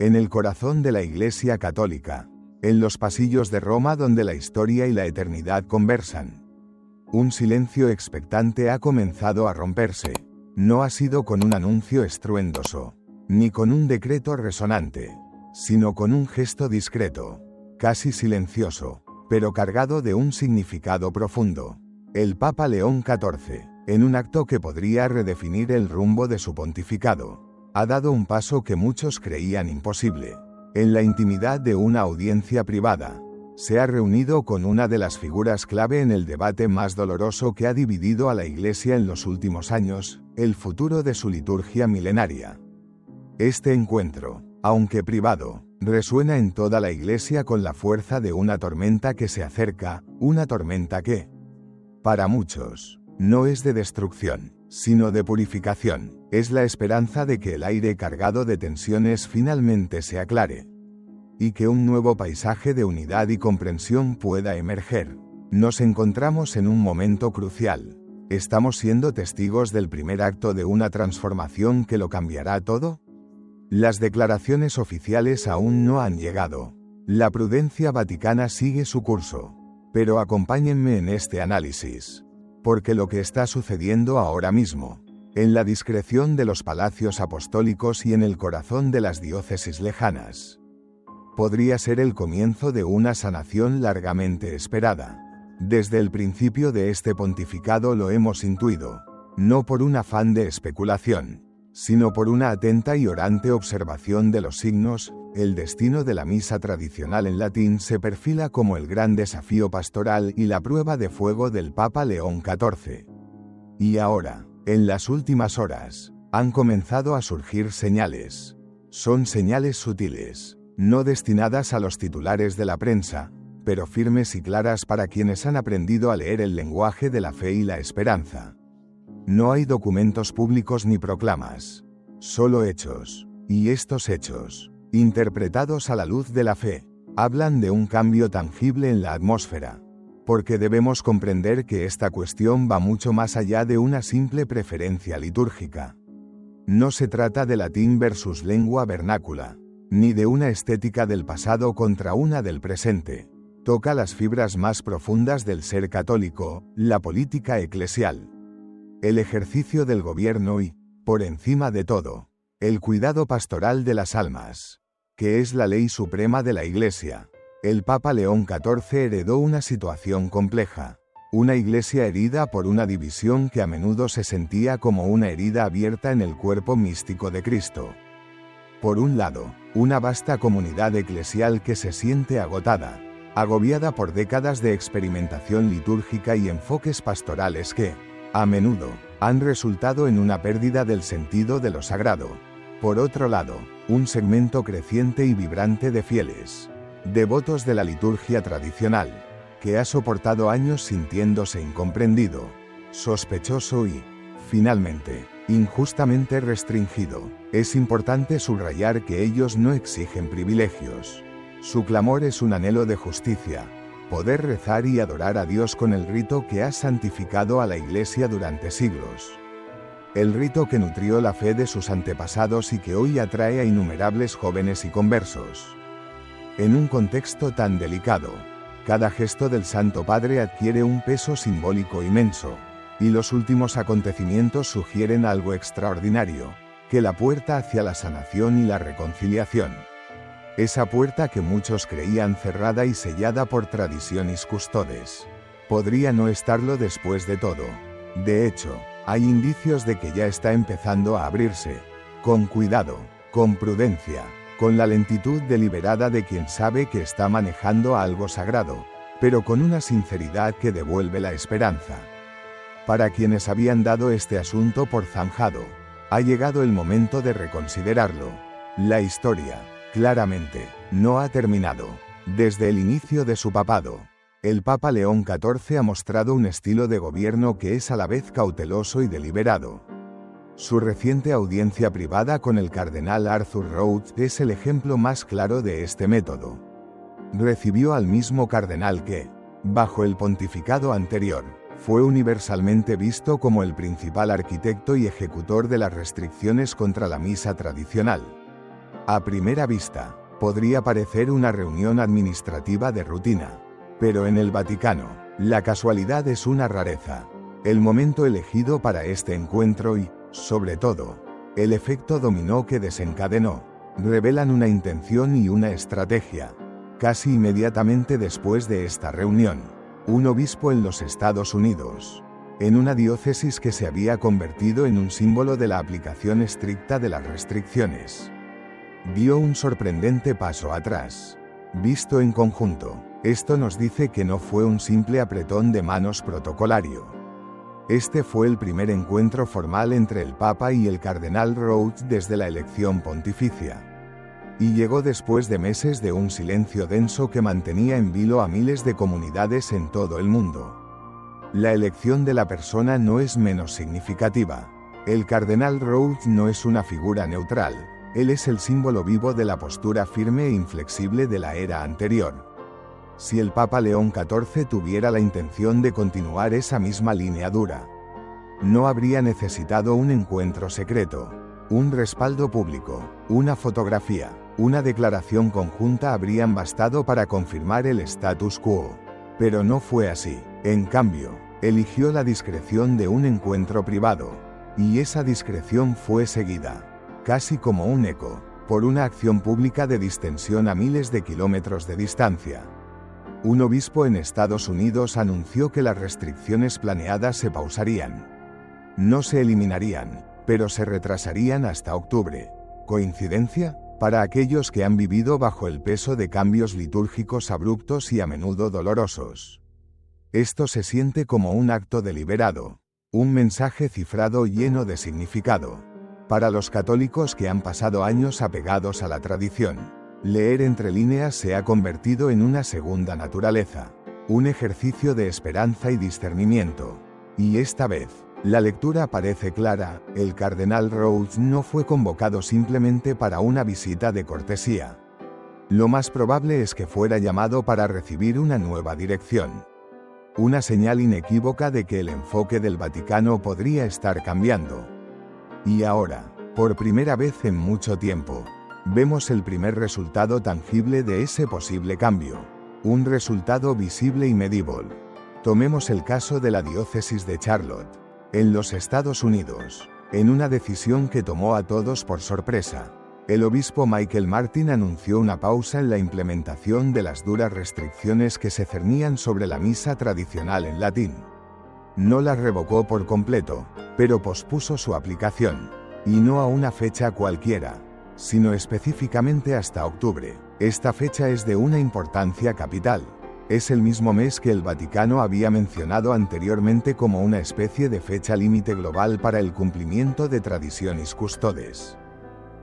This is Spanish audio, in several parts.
En el corazón de la Iglesia Católica, en los pasillos de Roma donde la historia y la eternidad conversan. Un silencio expectante ha comenzado a romperse. No ha sido con un anuncio estruendoso, ni con un decreto resonante, sino con un gesto discreto, casi silencioso, pero cargado de un significado profundo. El Papa León XIV, en un acto que podría redefinir el rumbo de su pontificado, ha dado un paso que muchos creían imposible. En la intimidad de una audiencia privada, se ha reunido con una de las figuras clave en el debate más doloroso que ha dividido a la Iglesia en los últimos años, el futuro de su liturgia milenaria. Este encuentro, aunque privado, resuena en toda la Iglesia con la fuerza de una tormenta que se acerca, una tormenta que, para muchos, no es de destrucción, sino de purificación. Es la esperanza de que el aire cargado de tensiones finalmente se aclare, y que un nuevo paisaje de unidad y comprensión pueda emerger. Nos encontramos en un momento crucial. ¿Estamos siendo testigos del primer acto de una transformación que lo cambiará todo? Las declaraciones oficiales aún no han llegado. La prudencia vaticana sigue su curso. Pero acompáñenme en este análisis. Porque lo que está sucediendo ahora mismo, en la discreción de los palacios apostólicos y en el corazón de las diócesis lejanas, podría ser el comienzo de una sanación largamente esperada. Desde el principio de este pontificado lo hemos intuido, no por un afán de especulación, sino por una atenta y orante observación de los signos. El destino de la misa tradicional en latín se perfila como el gran desafío pastoral y la prueba de fuego del Papa León XIV. Y ahora, en las últimas horas, han comenzado a surgir señales. Son señales sutiles, no destinadas a los titulares de la prensa, pero firmes y claras para quienes han aprendido a leer el lenguaje de la fe y la esperanza. No hay documentos públicos ni proclamas, solo hechos, y estos hechos, interpretados a la luz de la fe, hablan de un cambio tangible en la atmósfera, porque debemos comprender que esta cuestión va mucho más allá de una simple preferencia litúrgica. No se trata de latín versus lengua vernácula, ni de una estética del pasado contra una del presente. Toca las fibras más profundas del ser católico, la política eclesial, el ejercicio del gobierno y, por encima de todo, el cuidado pastoral de las almas, que es la ley suprema de la Iglesia. El Papa León XIV heredó una situación compleja, una Iglesia herida por una división que a menudo se sentía como una herida abierta en el cuerpo místico de Cristo. Por un lado, una vasta comunidad eclesial que se siente agotada, agobiada por décadas de experimentación litúrgica y enfoques pastorales que, a menudo, han resultado en una pérdida del sentido de lo sagrado. Por otro lado, un segmento creciente y vibrante de fieles, devotos de la liturgia tradicional, que ha soportado años sintiéndose incomprendido, sospechoso y, finalmente, injustamente restringido. Es importante subrayar que ellos no exigen privilegios. Su clamor es un anhelo de justicia, poder rezar y adorar a Dios con el rito que ha santificado a la Iglesia durante siglos. El rito que nutrió la fe de sus antepasados y que hoy atrae a innumerables jóvenes y conversos. En un contexto tan delicado, cada gesto del Santo Padre adquiere un peso simbólico inmenso, y los últimos acontecimientos sugieren algo extraordinario, que la puerta hacia la sanación y la reconciliación. Esa puerta que muchos creían cerrada y sellada por tradiciones custodes, podría no estarlo después de todo. De hecho, hay indicios de que ya está empezando a abrirse, con cuidado, con prudencia, con la lentitud deliberada de quien sabe que está manejando algo sagrado, pero con una sinceridad que devuelve la esperanza. Para quienes habían dado este asunto por zanjado, ha llegado el momento de reconsiderarlo. La historia, claramente, no ha terminado. Desde el inicio de su papado, el Papa León XIV ha mostrado un estilo de gobierno que es a la vez cauteloso y deliberado. Su reciente audiencia privada con el cardenal Arthur Rhodes es el ejemplo más claro de este método. Recibió al mismo cardenal que, bajo el pontificado anterior, fue universalmente visto como el principal arquitecto y ejecutor de las restricciones contra la misa tradicional. A primera vista, podría parecer una reunión administrativa de rutina. Pero en el Vaticano, la casualidad es una rareza. El momento elegido para este encuentro y, sobre todo, el efecto dominó que desencadenó, revelan una intención y una estrategia. Casi inmediatamente después de esta reunión, un obispo en los Estados Unidos, en una diócesis que se había convertido en un símbolo de la aplicación estricta de las restricciones, dio un sorprendente paso atrás. Visto en conjunto, esto nos dice que no fue un simple apretón de manos protocolario. Este fue el primer encuentro formal entre el Papa y el Cardenal Rhodes desde la elección pontificia. Y llegó después de meses de un silencio denso que mantenía en vilo a miles de comunidades en todo el mundo. La elección de la persona no es menos significativa. El Cardenal Rhodes no es una figura neutral, él es el símbolo vivo de la postura firme e inflexible de la era anterior. Si el Papa León XIV tuviera la intención de continuar esa misma línea dura, no habría necesitado un encuentro secreto, un respaldo público, una fotografía, una declaración conjunta habrían bastado para confirmar el status quo. Pero no fue así. En cambio, eligió la discreción de un encuentro privado, y esa discreción fue seguida, casi como un eco, por una acción pública de distensión a miles de kilómetros de distancia. Un obispo en Estados Unidos anunció que las restricciones planeadas se pausarían. No se eliminarían, pero se retrasarían hasta octubre. ¿Coincidencia? Para aquellos que han vivido bajo el peso de cambios litúrgicos abruptos y a menudo dolorosos, esto se siente como un acto deliberado, un mensaje cifrado lleno de significado. Para los católicos que han pasado años apegados a la tradición, leer entre líneas se ha convertido en una segunda naturaleza, un ejercicio de esperanza y discernimiento. Y esta vez, la lectura parece clara: el Cardenal Rhodes no fue convocado simplemente para una visita de cortesía. Lo más probable es que fuera llamado para recibir una nueva dirección. Una señal inequívoca de que el enfoque del Vaticano podría estar cambiando. Y ahora, por primera vez en mucho tiempo, vemos el primer resultado tangible de ese posible cambio. Un resultado visible y medible. Tomemos el caso de la diócesis de Charlotte, en los Estados Unidos. En una decisión que tomó a todos por sorpresa, el obispo Michael Martin anunció una pausa en la implementación de las duras restricciones que se cernían sobre la misa tradicional en latín. No las revocó por completo, pero pospuso su aplicación, y no a una fecha cualquiera, sino específicamente hasta octubre. Esta fecha es de una importancia capital. Es el mismo mes que el Vaticano había mencionado anteriormente como una especie de fecha límite global para el cumplimiento de traditionis custodes.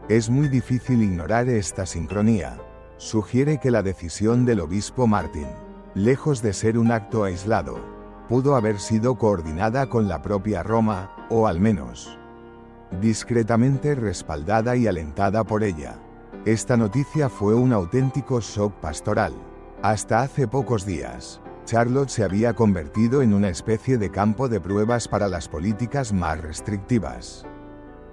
Es muy difícil ignorar esta sincronía. Sugiere que la decisión del obispo Martin, lejos de ser un acto aislado, pudo haber sido coordinada con la propia Roma, o al menos, discretamente respaldada y alentada por ella. Esta noticia fue un auténtico shock pastoral. Hasta hace pocos días, Charlotte se había convertido en una especie de campo de pruebas para las políticas más restrictivas.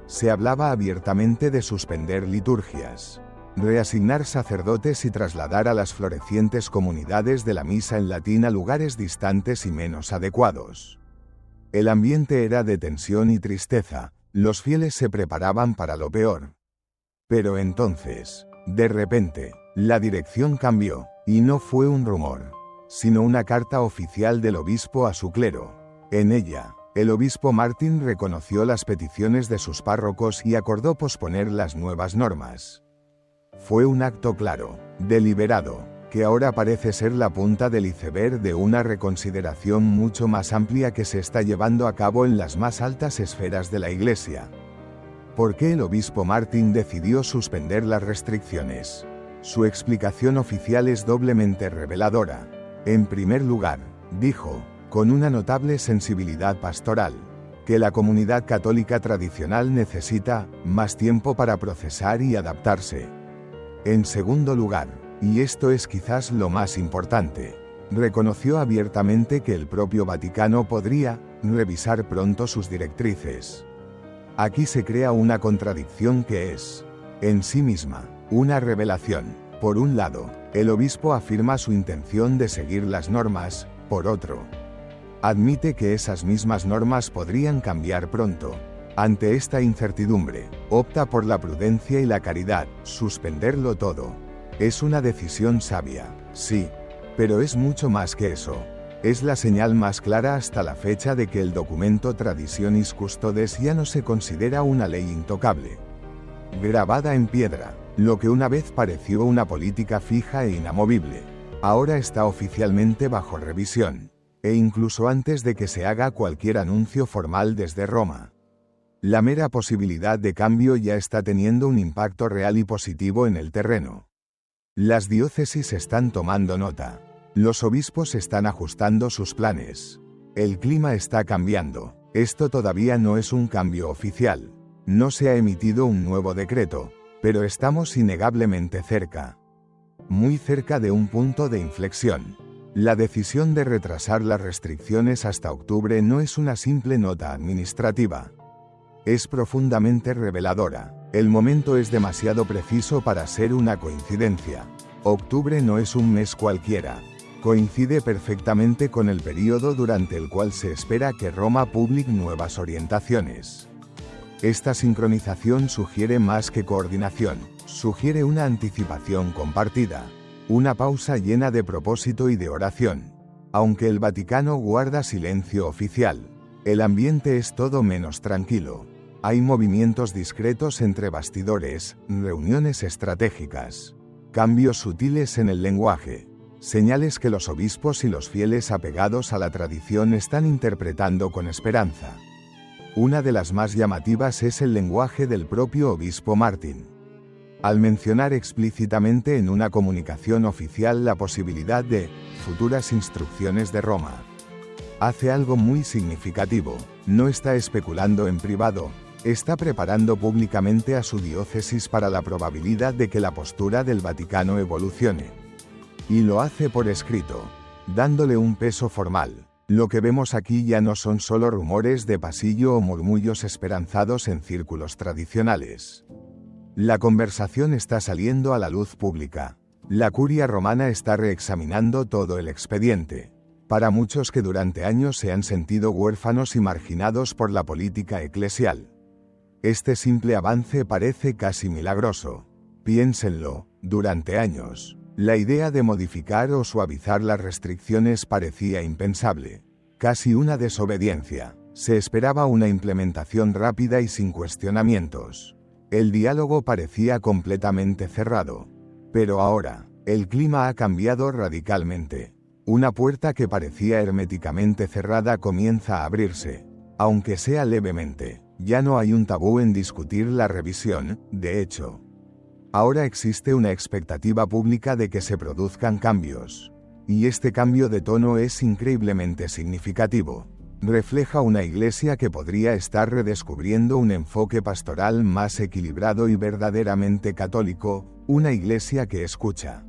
Se hablaba abiertamente de suspender liturgias, reasignar sacerdotes y trasladar a las florecientes comunidades de la misa en latín a lugares distantes y menos adecuados. El ambiente era de tensión y tristeza, los fieles se preparaban para lo peor. Pero entonces, de repente, la dirección cambió, y no fue un rumor, sino una carta oficial del obispo a su clero. En ella, el obispo Martin reconoció las peticiones de sus párrocos y acordó posponer las nuevas normas. Fue un acto claro, deliberado, que ahora parece ser la punta del iceberg de una reconsideración mucho más amplia que se está llevando a cabo en las más altas esferas de la Iglesia. ¿Por qué el obispo Martin decidió suspender las restricciones? Su explicación oficial es doblemente reveladora. En primer lugar, dijo, con una notable sensibilidad pastoral, que la comunidad católica tradicional necesita más tiempo para procesar y adaptarse. En segundo lugar, y esto es quizás lo más importante, reconoció abiertamente que el propio Vaticano podría revisar pronto sus directrices. Aquí se crea una contradicción que es, en sí misma, Una revelación. Por un lado, el obispo afirma su intención de seguir las normas, por otro, admite que esas mismas normas podrían cambiar pronto. Ante esta incertidumbre, opta por la prudencia y la caridad, suspenderlo todo. Es una decisión sabia, sí, pero es mucho más que eso. Es la señal más clara hasta la fecha de que el documento Traditionis Custodes ya no se considera una ley intocable, grabada en piedra. Lo que una vez pareció una política fija e inamovible, ahora está oficialmente bajo revisión, e incluso antes de que se haga cualquier anuncio formal desde Roma. La mera posibilidad de cambio ya está teniendo un impacto real y positivo en el terreno. Las diócesis están tomando nota. Los obispos están ajustando sus planes. El clima está cambiando. Esto todavía no es un cambio oficial. No se ha emitido un nuevo decreto, pero estamos innegablemente cerca. Muy cerca de un punto de inflexión. La decisión de retrasar las restricciones hasta octubre no es una simple nota administrativa. Es profundamente reveladora. El momento es demasiado preciso para ser una coincidencia. Octubre no es un mes cualquiera. Coincide perfectamente con el periodo durante el cual se espera que Roma publique nuevas orientaciones. Esta sincronización sugiere más que coordinación, sugiere una anticipación compartida, una pausa llena de propósito y de oración. Aunque el Vaticano guarda silencio oficial, el ambiente es todo menos tranquilo. Hay movimientos discretos entre bastidores, reuniones estratégicas, cambios sutiles en el lenguaje, señales que los obispos y los fieles apegados a la tradición están interpretando con esperanza. Una de las más llamativas es el lenguaje del propio obispo Martín. Al mencionar explícitamente en una comunicación oficial la posibilidad de futuras instrucciones de Roma, hace algo muy significativo. No está especulando en privado, está preparando públicamente a su diócesis para la probabilidad de que la postura del Vaticano evolucione. Y lo hace por escrito, dándole un peso formal. Lo que vemos aquí ya no son solo rumores de pasillo o murmullos esperanzados en círculos tradicionales. La conversación está saliendo a la luz pública. La curia romana está reexaminando todo el expediente. Para muchos que durante años se han sentido huérfanos y marginados por la política eclesial, este simple avance parece casi milagroso. Piénsenlo, durante años, la idea de modificar o suavizar las restricciones parecía impensable, casi una desobediencia. Se esperaba una implementación rápida y sin cuestionamientos. El diálogo parecía completamente cerrado. Pero ahora, el clima ha cambiado radicalmente. Una puerta que parecía herméticamente cerrada comienza a abrirse, aunque sea levemente. Ya no hay un tabú en discutir la revisión, de hecho. Ahora existe una expectativa pública de que se produzcan cambios. Y este cambio de tono es increíblemente significativo. Refleja una iglesia que podría estar redescubriendo un enfoque pastoral más equilibrado y verdaderamente católico, una iglesia que escucha,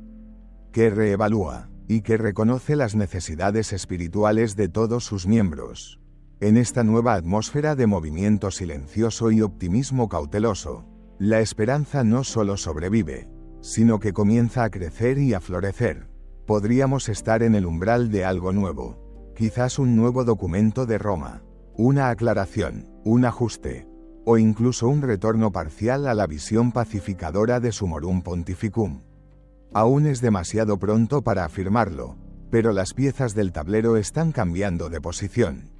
que reevalúa, y que reconoce las necesidades espirituales de todos sus miembros. En esta nueva atmósfera de movimiento silencioso y optimismo cauteloso, la esperanza no solo sobrevive, sino que comienza a crecer y a florecer. Podríamos estar en el umbral de algo nuevo, quizás un nuevo documento de Roma, una aclaración, un ajuste, o incluso un retorno parcial a la visión pacificadora de Summorum Pontificum. Aún es demasiado pronto para afirmarlo, pero las piezas del tablero están cambiando de posición.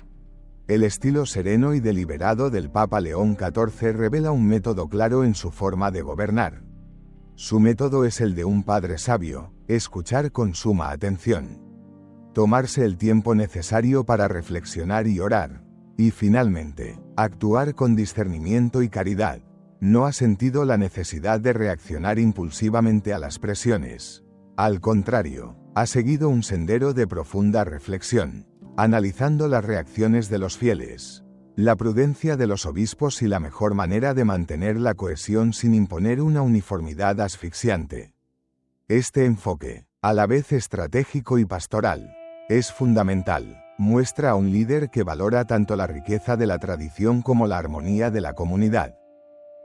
El estilo sereno y deliberado del Papa León XIV revela un método claro en su forma de gobernar. Su método es el de un padre sabio, escuchar con suma atención, tomarse el tiempo necesario para reflexionar y orar, y finalmente, actuar con discernimiento y caridad. No ha sentido la necesidad de reaccionar impulsivamente a las presiones. Al contrario, ha seguido un sendero de profunda reflexión, analizando las reacciones de los fieles, la prudencia de los obispos y la mejor manera de mantener la cohesión sin imponer una uniformidad asfixiante. Este enfoque, a la vez estratégico y pastoral, es fundamental. Muestra a un líder que valora tanto la riqueza de la tradición como la armonía de la comunidad.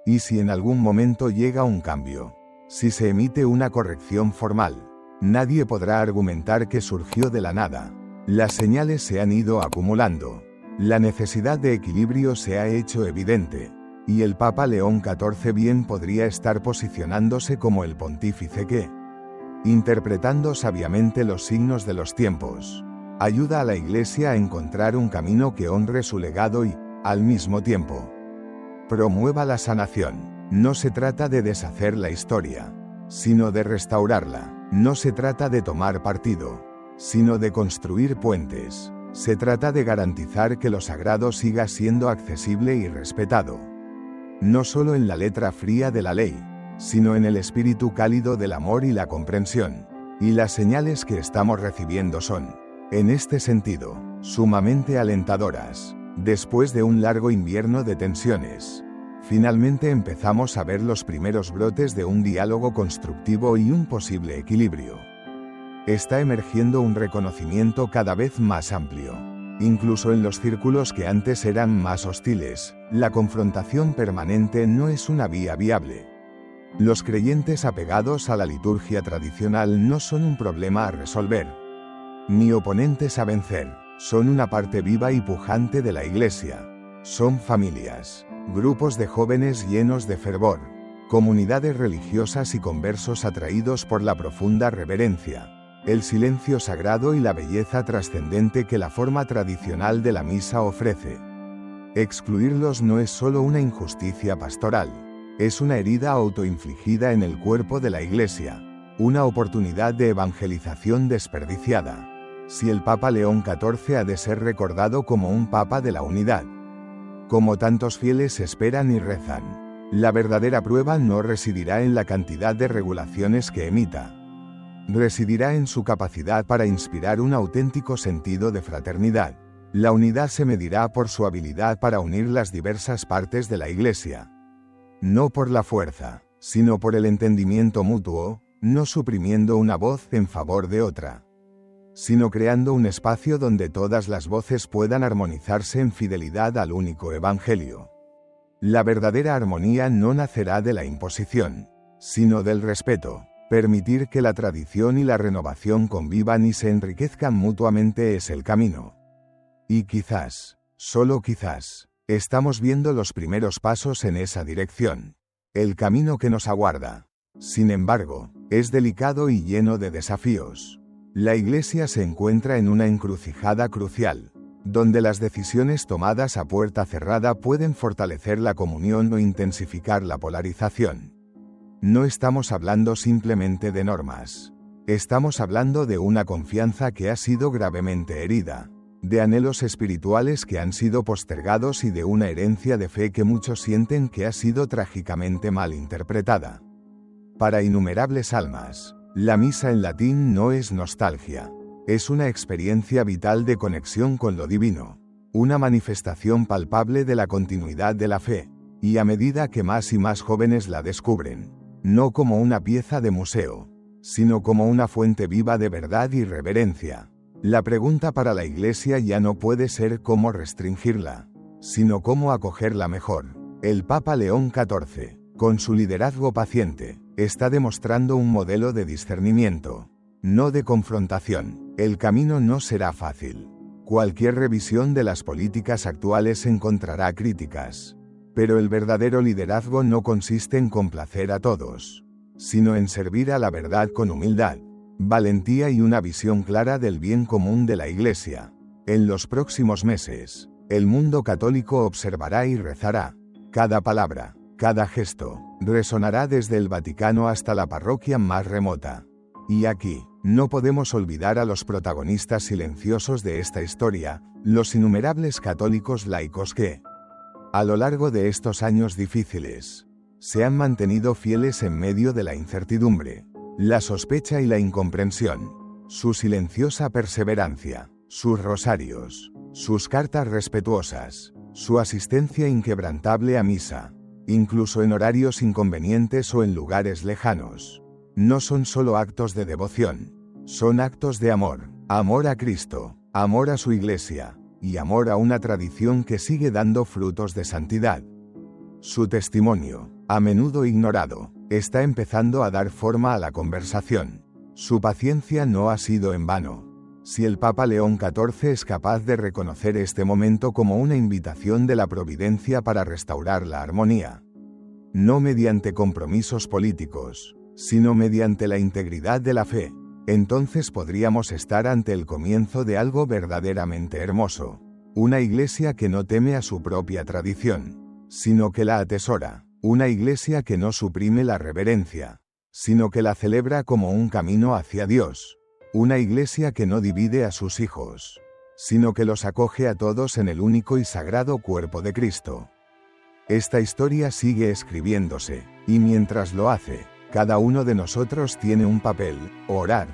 Y si en algún momento llega un cambio, Si se emite una corrección formal, nadie podrá argumentar que surgió de la nada. Las señales se han ido acumulando. La necesidad de equilibrio se ha hecho evidente. Y el Papa León XIV bien podría estar posicionándose como el pontífice que, interpretando sabiamente los signos de los tiempos, ayuda a la Iglesia a encontrar un camino que honre su legado y, al mismo tiempo, promueva la sanación. No se trata de deshacer la historia, sino de restaurarla. No se trata de tomar partido, sino de construir puentes. Se trata de garantizar que lo sagrado siga siendo accesible y respetado, no solo en la letra fría de la ley, sino en el espíritu cálido del amor y la comprensión. Y las señales que estamos recibiendo son, en este sentido, sumamente alentadoras. Después de un largo invierno de tensiones, finalmente empezamos a ver los primeros brotes de un diálogo constructivo y un posible equilibrio. Está emergiendo un reconocimiento cada vez más amplio. Incluso en los círculos que antes eran más hostiles, la confrontación permanente no es una vía viable. Los creyentes apegados a la liturgia tradicional no son un problema a resolver, ni oponentes a vencer. Son una parte viva y pujante de la Iglesia. Son familias, grupos de jóvenes llenos de fervor, comunidades religiosas y conversos atraídos por la profunda reverencia, el silencio sagrado y la belleza trascendente que la forma tradicional de la misa ofrece. Excluirlos no es solo una injusticia pastoral, es una herida autoinfligida en el cuerpo de la Iglesia, una oportunidad de evangelización desperdiciada. Si el Papa León XIV ha de ser recordado como un Papa de la unidad, como tantos fieles esperan y rezan, la verdadera prueba no residirá en la cantidad de regulaciones que emita. Residirá en su capacidad para inspirar un auténtico sentido de fraternidad. La unidad se medirá por su habilidad para unir las diversas partes de la Iglesia. No por la fuerza, sino por el entendimiento mutuo, no suprimiendo una voz en favor de otra, sino creando un espacio donde todas las voces puedan armonizarse en fidelidad al único Evangelio. La verdadera armonía no nacerá de la imposición, sino del respeto. Permitir que la tradición y la renovación convivan y se enriquezcan mutuamente es el camino. Y quizás, solo quizás, estamos viendo los primeros pasos en esa dirección. El camino que nos aguarda, sin embargo, es delicado y lleno de desafíos. La Iglesia se encuentra en una encrucijada crucial, donde las decisiones tomadas a puerta cerrada pueden fortalecer la comunión o intensificar la polarización. No estamos hablando simplemente de normas. Estamos hablando de una confianza que ha sido gravemente herida, de anhelos espirituales que han sido postergados y de una herencia de fe que muchos sienten que ha sido trágicamente mal interpretada. Para innumerables almas, la misa en latín no es nostalgia. Es una experiencia vital de conexión con lo divino, una manifestación palpable de la continuidad de la fe, y a medida que más y más jóvenes la descubren, no como una pieza de museo, sino como una fuente viva de verdad y reverencia. La pregunta para la Iglesia ya no puede ser cómo restringirla, sino cómo acogerla mejor. El Papa León XIV, con su liderazgo paciente, está demostrando un modelo de discernimiento, no de confrontación. El camino no será fácil. Cualquier revisión de las políticas actuales encontrará críticas. Pero el verdadero liderazgo no consiste en complacer a todos, sino en servir a la verdad con humildad, valentía y una visión clara del bien común de la Iglesia. En los próximos meses, el mundo católico observará y rezará. Cada palabra, cada gesto, resonará desde el Vaticano hasta la parroquia más remota. Y aquí, no podemos olvidar a los protagonistas silenciosos de esta historia, los innumerables católicos laicos que, a lo largo de estos años difíciles, se han mantenido fieles en medio de la incertidumbre, la sospecha y la incomprensión. Su silenciosa perseverancia, sus rosarios, sus cartas respetuosas, su asistencia inquebrantable a misa, incluso en horarios inconvenientes o en lugares lejanos, no son solo actos de devoción, son actos de amor, amor a Cristo, amor a su Iglesia, y amor a una tradición que sigue dando frutos de santidad. Su testimonio, a menudo ignorado, Está empezando a dar forma a la conversación. Su paciencia no ha sido en vano. Si el Papa León XIV es capaz de reconocer este momento como una invitación de la providencia para restaurar la armonía, no mediante compromisos políticos, sino mediante la integridad de la fe, entonces podríamos estar ante el comienzo de algo verdaderamente hermoso. Una iglesia que no teme a su propia tradición, sino que la atesora. Una iglesia que no suprime la reverencia, sino que la celebra como un camino hacia Dios. Una iglesia que no divide a sus hijos, sino que los acoge a todos en el único y sagrado cuerpo de Cristo. Esta historia sigue escribiéndose, y mientras lo hace, cada uno de nosotros tiene un papel: orar,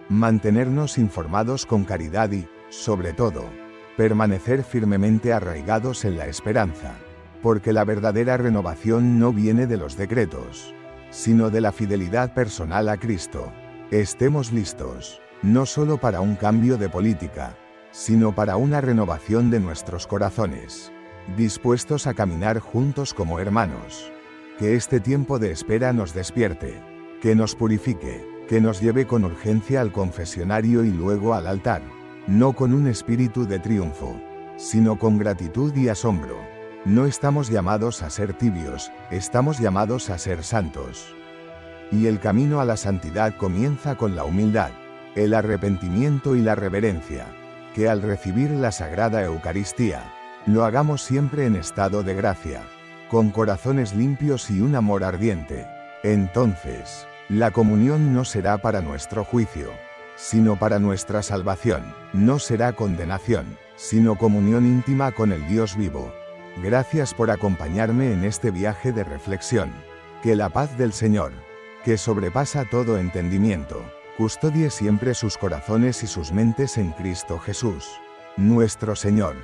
mantenernos informados con caridad y, sobre todo, permanecer firmemente arraigados en la esperanza. Porque la verdadera renovación no viene de los decretos, sino de la fidelidad personal a Cristo. Estemos listos, no solo para un cambio de política, sino para una renovación de nuestros corazones, dispuestos a caminar juntos como hermanos. Que este tiempo de espera nos despierte, que nos purifique, que nos lleve con urgencia al confesionario y luego al altar, no con un espíritu de triunfo, sino con gratitud y asombro. No estamos llamados a ser tibios, estamos llamados a ser santos. Y el camino a la santidad comienza con la humildad, el arrepentimiento y la reverencia. Que al recibir la Sagrada Eucaristía, lo hagamos siempre en estado de gracia, con corazones limpios y un amor ardiente. Entonces, la comunión no será para nuestro juicio, sino para nuestra salvación. No será condenación, sino comunión íntima con el Dios vivo. Gracias por acompañarme en este viaje de reflexión. Que la paz del Señor, que sobrepasa todo entendimiento, custodie siempre sus corazones y sus mentes en Cristo Jesús, nuestro Señor.